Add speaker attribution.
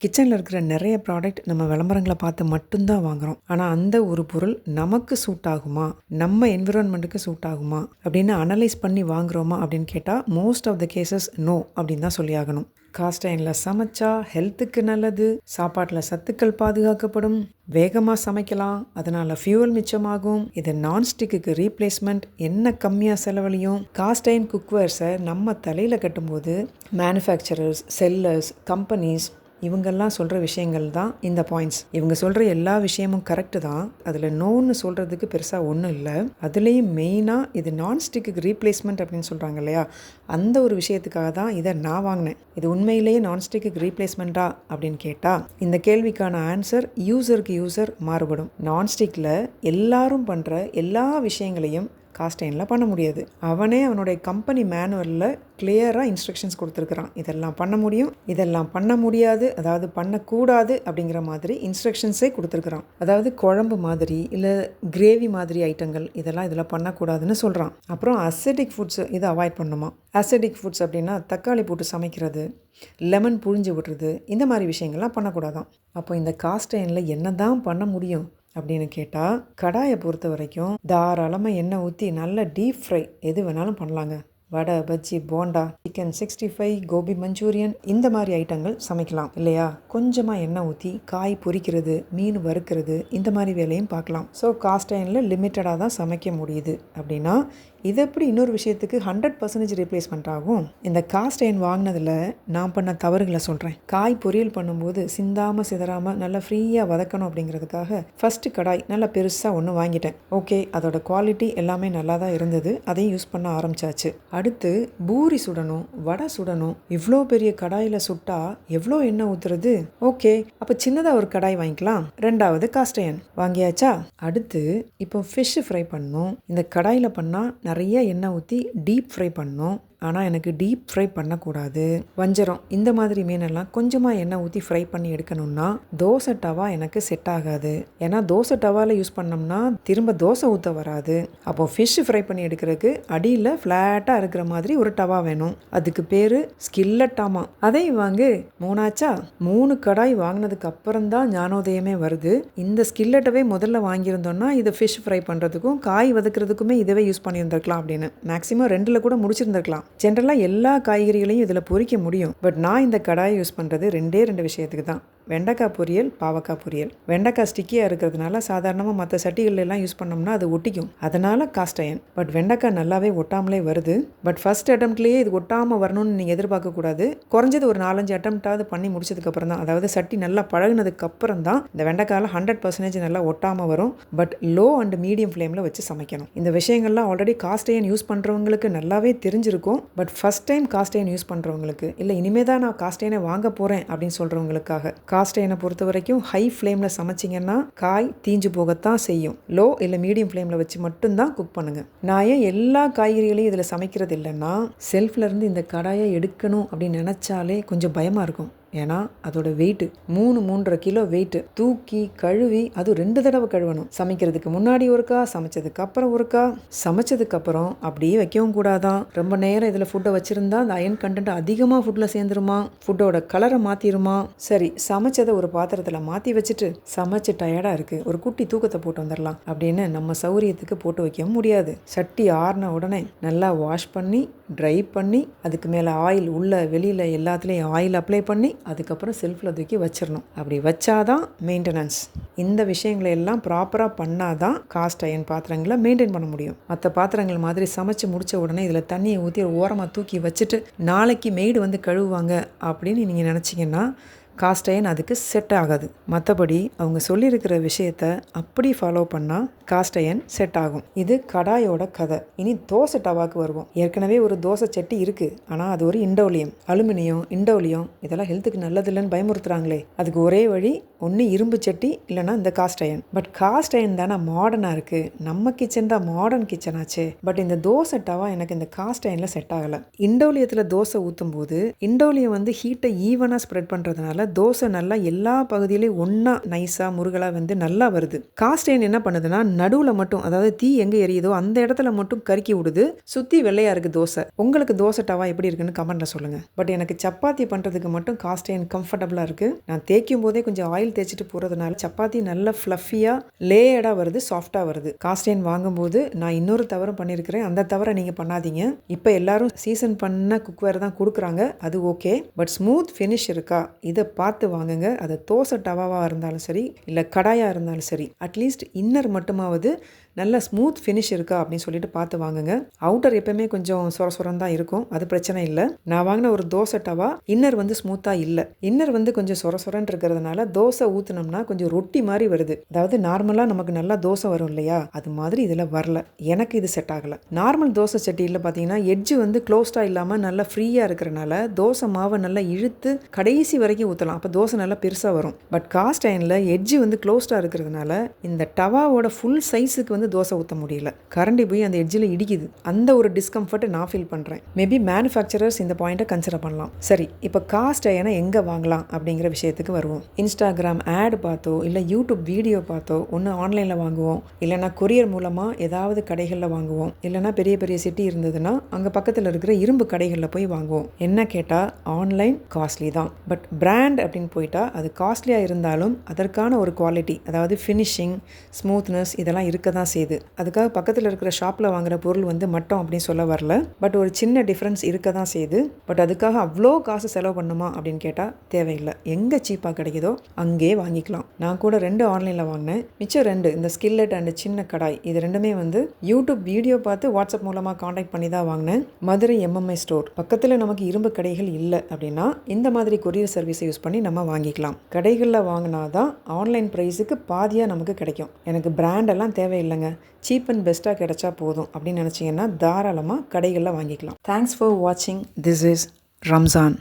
Speaker 1: கிச்சனில் இருக்கிற நிறைய ப்ராடக்ட் நம்ம விளம்பரங்களை பார்த்து மட்டும்தான் வாங்குகிறோம். ஆனால் அந்த ஒரு பொருள் நமக்கு சூட் ஆகுமா, நம்ம என்விரான்மெண்ட்டுக்கு சூட் ஆகுமா அப்படின்னு அனலைஸ் பண்ணி வாங்குகிறோமா அப்படின்னு கேட்டால் most of the cases no அப்படின்னு தான் சொல்லி ஆகணும். காஸ்ட் அயனில் சமைச்சா ஹெல்த்துக்கு நல்லது, சாப்பாட்டில் சத்துக்கள் பாதுகாக்கப்படும், வேகமாக சமைக்கலாம், அதனால் ஃபியூவல் மிச்சமாகும், இது நான்ஸ்டிக்கு ரீப்ளேஸ்மெண்ட், என்ன கம்மியாக செலவழியும். காஸ்ட் அயன் குக்வேர்ஸை நம்ம தலையில் கட்டும்போது மேனுஃபேக்சரர்ஸ், செல்லர்ஸ், கம்பெனிஸ் இவங்கெல்லாம் சொல்கிற விஷயங்கள் தான் இந்த பாயிண்ட்ஸ். இவங்க சொல்கிற எல்லா விஷயமும் கரெக்டு தான், அதில் நோன்னு சொல்கிறதுக்கு பெருசாக ஒன்றும் இல்லை. அதுலேயும் மெயினாக இது நான்ஸ்டிக்கு ரீப்ளேஸ்மெண்ட் அப்படின்னு சொல்கிறாங்க இல்லையா, அந்த ஒரு விஷயத்துக்காக தான் இதை நான் வாங்கினேன். இது உண்மையிலேயே நான்ஸ்டிக்கு ரீப்ளேஸ்மெண்ட்டா அப்படின்னு கேட்டால் இந்த கேள்விக்கான ஆன்சர் யூசருக்கு யூசர் மாறுபடும். நான்ஸ்டிக்கில் எல்லாரும் பண்ணுற எல்லா விஷயங்களையும் காஸ்ட் அயனில் பண்ண முடியாது. அவனே அவனுடைய கம்பெனி மேனுவலில் கிளியராக இன்ஸ்ட்ரக்ஷன்ஸ் கொடுத்துருக்குறான். இதெல்லாம் பண்ண முடியும், இதெல்லாம் பண்ண முடியாது, அதாவது பண்ணக்கூடாது அப்படிங்கிற மாதிரி இன்ஸ்ட்ரக்ஷன்ஸே கொடுத்துருக்குறான். அதாவது குழம்பு மாதிரி இல்லை கிரேவி மாதிரி ஐட்டங்கள் இதெல்லாம் இதில் பண்ணக்கூடாதுன்னு சொல்கிறான். அப்புறம் அசிடிக் ஃபுட்ஸ் இதை அவாய்ட் பண்ணுமா. அசிடிக் ஃபுட்ஸ் அப்படின்னா தக்காளி போட்டு சமைக்கிறது, லெமன் புழிஞ்சு விடுறது, இந்த மாதிரி விஷயங்கள்லாம் பண்ணக்கூடாதான். அப்போ இந்த காஸ்ட் அயனில் என்ன தான் பண்ண முடியும் அப்படின்னு கேட்டால், கடாயை பொறுத்த வரைக்கும் தாராளமாக எண்ணெய் ஊற்றி நல்ல டீப் ஃப்ரை எது வேணாலும் பண்ணலாங்க. வடை, பஜ்ஜி, போண்டா, சிக்கன் 65, கோபி மஞ்சூரியன் இந்த மாதிரி ஐட்டங்கள் சமைக்கலாம் இல்லையா. கொஞ்சமாக எண்ணெய் ஊற்றி காய் பொரிக்கிறது, மீன் வறுக்கிறது, இந்த மாதிரி வேலையும் பார்க்கலாம். ஸோ காஸ்ட் அயனில் லிமிட்டடாக தான் சமைக்க முடியுது அப்படின்னா இது எப்படி இன்னொரு விஷயத்துக்கு 100% ரீப்ளேஸ்மெண்ட் ஆகும். இந்த காஸ்ட் அயன் வாங்கினதில் நான் பண்ண தவறுகளை சொல்கிறேன். காய் பொரியல் பண்ணும்போது சிந்தாமல் சிதறாமல் நல்லா ஃப்ரீயாக வதக்கணும் அப்படிங்கிறதுக்காக ஃபஸ்ட்டு கடாய் நல்லா பெருசாக ஒன்று வாங்கிட்டேன். ஓகே, அதோட குவாலிட்டி எல்லாமே நல்லா தான் இருந்தது, அதையும் யூஸ் பண்ண ஆரம்பித்தாச்சு. அடுத்து பூரி சுடணும், வடை சுடணும், இவ்வளோ பெரிய கடாயில் சுட்டா எவ்வளோ எண்ணெய் ஊற்றுறது. ஓகே, அப்போ சின்னதாக ஒரு கடாய் வாங்கிக்கலாம். ரெண்டாவது காஸ்ட் அயன் வாங்கியாச்சா. அடுத்து இப்போ ஃபிஷ் ஃப்ரை பண்ணணும். இந்த கடாயில் பண்ணால் நிறைய எண்ணெய் ஊற்றி டீப் ஃப்ரை பண்ணணும். ஆனால் எனக்கு டீப் ஃப்ரை பண்ணக்கூடாது. வஞ்சரம் இந்த மாதிரி மீனெல்லாம் கொஞ்சமாக எண்ணெய் ஊற்றி ஃப்ரை பண்ணி எடுக்கணும்னா தோசை டவா எனக்கு செட் ஆகாது. ஏன்னா தோசை டவாவில் யூஸ் பண்ணோம்னா திரும்ப தோசை ஊற்ற வராது. அப்போது ஃபிஷ் ஃப்ரை பண்ணி எடுக்கிறதுக்கு அடியில் ஃப்ளாட்டாக இருக்கிற மாதிரி ஒரு டவா வேணும். அதுக்கு பேர் ஸ்கில்லட்டாமா. அதையும் வாங்கு. மூணாச்சா. 3 கடாய் வாங்கினதுக்கு அப்புறம் தான் ஞானோதயமே வருது. இந்த ஸ்கில்லட்டவே முதல்ல வாங்கியிருந்தோம்னா இதை ஃபிஷ் ஃப்ரை பண்ணுறதுக்கும் காய் வதக்கிறதுக்குமே இதவே யூஸ் பண்ணியிருந்திருக்கலாம் அப்படின்னு. மேக்ஸிமம் 2 கூட முடிச்சிருந்திருக்கலாம். ஜென்ரலாக எல்லா காய்கறிகளையும் இதில் பொரிக்க முடியும். பட் நான் இந்த கடாயை யூஸ் பண்ணுறது 2 விஷயத்துக்கு தான். வெண்டைக்காய் பொரியல், பாவக்காய் பொரியல். வெண்டைக்காய் ஸ்டிக்கியாக இருக்கிறதுனால சாதாரணமாக மற்ற சட்டிகள்லாம் யூஸ் பண்ணோம்னா அது ஒட்டிக்கும், அதனால் காஸ்ட் அயன். பட் வெண்டைக்காய் நல்லாவே ஒட்டாமலே வருது. பட் ஃபர்ஸ்ட் அட்டம்ப்ட்லேயே இது ஒட்டாமல் வரணும்னு நீங்கள் எதிர்பார்க்கக்கூடாது. குறைஞ்சது ஒரு 4-5 அட்டம்ப்டாவது பண்ணி முடிச்சதுக்கப்புறம் தான், அதாவது சட்டி நல்லா பழகினதுக்கப்புறம் தான் இந்த வெண்டைக்காயில் 100% நல்லா ஒட்டாமல் வரும். பட் லோ அண்ட் மீடியம் ஃப்ளேமில் வச்சு சமைக்கணும். இந்த விஷயங்கள்லாம் ஆல்ரெடி காஸ்ட் அயன் யூஸ் பண்ணுறவங்களுக்கு நல்லாவே தெரிஞ்சிருக்கும். But first time cast iron use பண்ணுறவங்களுக்கு, இல்லை இனிமேல் தான் நான் காஸ்ட் அயனை வாங்க போகிறேன் அப்படின்னு சொல்கிறவங்களுக்காக, காஸ்ட் அயனை பொறுத்த வரைக்கும் ஹை ஃப்ளேமில் சமைச்சிங்கன்னா காய் தீஞ்சு போகத்தான் செய்யும். லோ இல்லை மீடியம் ஃப்ளேமில் வச்சு மட்டும்தான் குக் பண்ணுங்கள். நான் ஏன் எல்லா காய்கறிகளையும் இதில் சமைக்கிறது இல்லைன்னா, செல்ஃப்லேருந்து இந்த கடாயை எடுக்கணும் அப்படின்னு நினச்சாலே கொஞ்சம் பயமாக இருக்கும். ஏன்னா அதோட வெயிட்டு 3-3.5 கிலோ வெயிட்டு. தூக்கி கழுவி அது 2 தடவை கழுவணும். சமைக்கிறதுக்கு முன்னாடி ஒருக்கா, சமைச்சதுக்கு அப்புறம் ஒருக்கா. சமைச்சதுக்கு அப்புறம் அப்படியே வைக்கவும் கூடாதான். ரொம்ப நேரம் இதில் ஃபுட்டை வச்சுருந்தா அந்த அயன் கண்டென்ட் அதிகமாக ஃபுட்டில் சேர்ந்துருமா, ஃபுட்டோட கலரை மாற்றிடுமா. சரி, சமைச்சதை ஒரு பாத்திரத்தில் மாற்றி வச்சுட்டு சமைச்சு டயர்டாக இருக்குது, ஒரு குட்டி தூக்கத்தை போட்டு வந்துடலாம் அப்படின்னு நம்ம சௌரியத்துக்கு போட்டு வைக்கவும் முடியாது. சட்டி ஆறின உடனே நல்லா வாஷ் பண்ணி ட்ரை பண்ணி அதுக்கு மேலே ஆயில் உள்ள வெளியில் எல்லாத்துலேயும் ஆயில் அப்ளை பண்ணி அதுக்கப்புறம் செல்ஃபில் தூக்கி வச்சிடணும். அப்படி வச்சாதான் மெயின்டெனன்ஸ். இந்த விஷயங்களை எல்லாம் ப்ராப்பராக பண்ணாதான் காஸ்ட் அயன் பாத்திரங்களை மெயின்டைன் பண்ண முடியும். மற்ற பாத்திரங்கள் மாதிரி சமைச்சு முடித்த உடனே இதில் தண்ணியை ஊற்றி ஓரமாக தூக்கி வச்சுட்டு நாளைக்கு மெய்டு வந்து கழுவுவாங்க அப்படின்னு நீங்கள் நினச்சிங்கன்னா காஸ்ட் அயன் அதுக்கு செட் ஆகாது. மற்றபடி அவங்க சொல்லியிருக்கிற விஷயத்த அப்படி ஃபாலோ பண்ணால் காஸ்ட் அயன் செட் ஆகும். இது கடாயோட கதை. இனி தோசை டவாக்கு வருவோம். ஏற்கனவே ஒரு தோசை சட்டி இருக்குது, ஆனால் அது ஒரு இண்டோலியம். அலுமினியம், இண்டோலியம் இதெல்லாம் ஹெல்த்துக்கு நல்லதில்லைன்னு பயமுறுத்துறாங்களே, அதுக்கு ஒரே வழி ஒன்று இரும்பு சட்டி இல்லைனா இந்த cast iron. But cast iron தானே மாடர்னாக இருக்குது, நம்ம கிச்சன் தான் மாடர்ன் கிச்சன் ஆச்சு. பட் இந்த தோசை டவா எனக்கு இந்த காஸ்ட் அயனில் செட் ஆகலை. இண்டோலியத்தில் தோசை ஊற்றும் போது இண்டோலியம் வந்து ஹீட்டை ஈவனாக ஸ்ப்ரெட் பண்ணுறதுனால தோசை நல்லா எல்லா பகுதியிலையும் ஒன்றா நைஸாக முருகலாக வந்து நல்லா வருது. காஸ்ட் அயர்ன் என்ன பண்ணுதுன்னா நடுவில் மட்டும், அதாவது தீ எங்கே எரியுதோ அந்த இடத்துல மட்டும் கருக்கி விடுது. சுற்றி வெள்ளையாக இருக்குது தோசை. உங்களுக்கு தோசை டவா எப்படி இருக்குன்னு கமெண்ட்டில் சொல்லுங்கள். பட் எனக்கு சப்பாத்தி பண்ணுறதுக்கு மட்டும் காஸ்ட் அயர்ன் கம்ஃபர்டபுளாக இருக்குது. நான் தேய்க்கும் போதே கொஞ்சம் ஆயில் தேய்ச்சிட்டு போகிறதுனால சப்பாத்தி நல்லா ஃப்ளஃபியாக லேயர்டாக வருது, சாஃப்டாக வருது. காஸ்ட் அயர்ன் வாங்கும்போது நான் இன்னொரு தவறு பண்ணியிருக்கிறேன். அந்த தவறை நீங்கள் பண்ணாதீங்க. இப்போ எல்லாரும் சீசன் பண்ண குக்வேர் தான் கொடுக்குறாங்க, அது ஓகே. பட் ஸ்மூத் ஃபினிஷ் இருக்கா இதை பார்த்து வாங்குங்க. அது தோசை டவாவாக இருந்தாலும் சரி, இல்லை கடாயாக இருந்தாலும் சரி, அட்லீஸ்ட் இன்னர் மட்டுமாவது நல்ல ஸ்மூத் ஃபினிஷ் இருக்கா அப்படின்னு சொல்லிட்டு பார்த்து வாங்குங்க. அவுட்டர் எப்பவுமே கொஞ்சம் சொரசொரம் தான் இருக்கும், அது பிரச்சனை இல்லை. நான் வாங்கின ஒரு தோசை டவா இன்னர் வந்து ஸ்மூத்தாக இல்லை. இன்னர் வந்து கொஞ்சம் சொரசொரன் இருக்கிறதுனால தோசை ஊற்றினோம்னா கொஞ்சம் ரொட்டி மாதிரி வருது. அதாவது நார்மலாக நமக்கு நல்லா தோசை வரும் இல்லையா, அது மாதிரி இதில் வரல. எனக்கு இது செட் ஆகலை. நார்மல் தோசை சட்டியில் பார்த்தீங்கன்னா எட்ஜு வந்து க்ளோஸ்டாக இல்லாமல் நல்லா ஃப்ரீயாக இருக்கிறனால தோசை மாவை நல்லா இழுத்து கடைசி வரைக்கும் ஊற்றலாம். அப்போ தோசை நல்லா பெருசாக வரும். பட் காஸ்ட் அயர்னில் எட்ஜு வந்து க்ளோஸ்டாக இருக்கிறதுனால இந்த டவாவோட ஃபுல் சைஸுக்கு வந்து தோசை ஊற்ற முடியல. கரண்டி போய் அந்த எட்ஜில் இடிக்குது. அந்த ஒரு டிஸ்கம்ஃபர்ட்டை நான் ஃபீல் பண்ணுறேன். மேபி மேனுஃபேக்சரர்ஸ் இந்த பாயிண்ட்டை கன்சிடர் பண்ணலாம். சரி, இப்போ காஸ்ட் அயர்னை எங்கே வாங்கலாம் அப்படிங்கிற விஷயத்துக்கு வருவோம். இன்ஸ்டாகிராம் ஆட் பார்த்தோ இல்லை யூடியூப் வீடியோ பார்த்தோ ஒன்று ஆன்லைனில் வாங்குவோம், இல்லைனா கொரியர் மூலமாக ஏதாவது கடைகளில் வாங்குவோம், இல்லைனா பெரிய பெரிய சிட்டி இருந்ததுன்னா அங்கே பக்கத்தில் இருக்கிற இரும்பு கடைகளில் போய் வாங்குவோம். என்ன கேட்டால் ஆன்லைன் காஸ்ட்லி தான். பட் பிராண்ட் அப்படின்னு போயிட்டா அது காஸ்ட்லியாக இருந்தாலும் அதற்கான ஒரு குவாலிட்டி, அதாவது ஃபினிஷிங், ஸ்மூத்னஸ் இதெல்லாம் இருக்க தான் செய்யுது. அதுக்காக பக்கத்தில் இருக்கிற ஷாப்பில் வாங்குற பொருள் வந்து மட்டம் அப்படின்னு சொல்ல வரல. பட் ஒரு சின்ன டிஃப்ரென்ஸ் இருக்க தான் செய்யுது. பட் அதுக்காக அவ்வளோ காசு செலவு பண்ணுமா அப்படின்னு கேட்டால் தேவையில்லை. எங்கே சீப்பாக கிடைக்குதோ அங்கேயே வாங்கிக்கலாம். நான் கூட 2 ஆன்லைனில் வாங்கினேன். மிச்சம் 2 இந்த ஸ்கில்லட் அண்ட் சின்ன கடாய், இது ரெண்டுமே வந்து யூடியூப் வீடியோ பார்த்து வாட்ஸ்அப் மூலமாக காண்டாக்ட் பண்ணி தான் வாங்கினேன். மதுரை எம்எம்ஐ ஸ்டோர் பக்கத்தில் நமக்கு இரும்பு கடைகள் இல்லை அப்படின்னா இந்த மாதிரி கொரியர் சர்வீஸை யூஸ் பண்ணி நம்ம வாங்கிக்கலாம். கடைகளில் வாங்கினா தான் ஆன்லைன் ப்ரைஸுக்கு பாதியாக நமக்கு கிடைக்கும். எனக்கு பிராண்டெல்லாம் தேவையில்லைங்க, சீப் அண்ட் பெஸ்ட்டாக கிடைச்சா போதும் அப்படின்னு நினச்சிங்கன்னா தாராளமாக கடைகளில் வாங்கிக்கலாம். தேங்க்ஸ் ஃபார் வாட்சிங். This is Ramzan.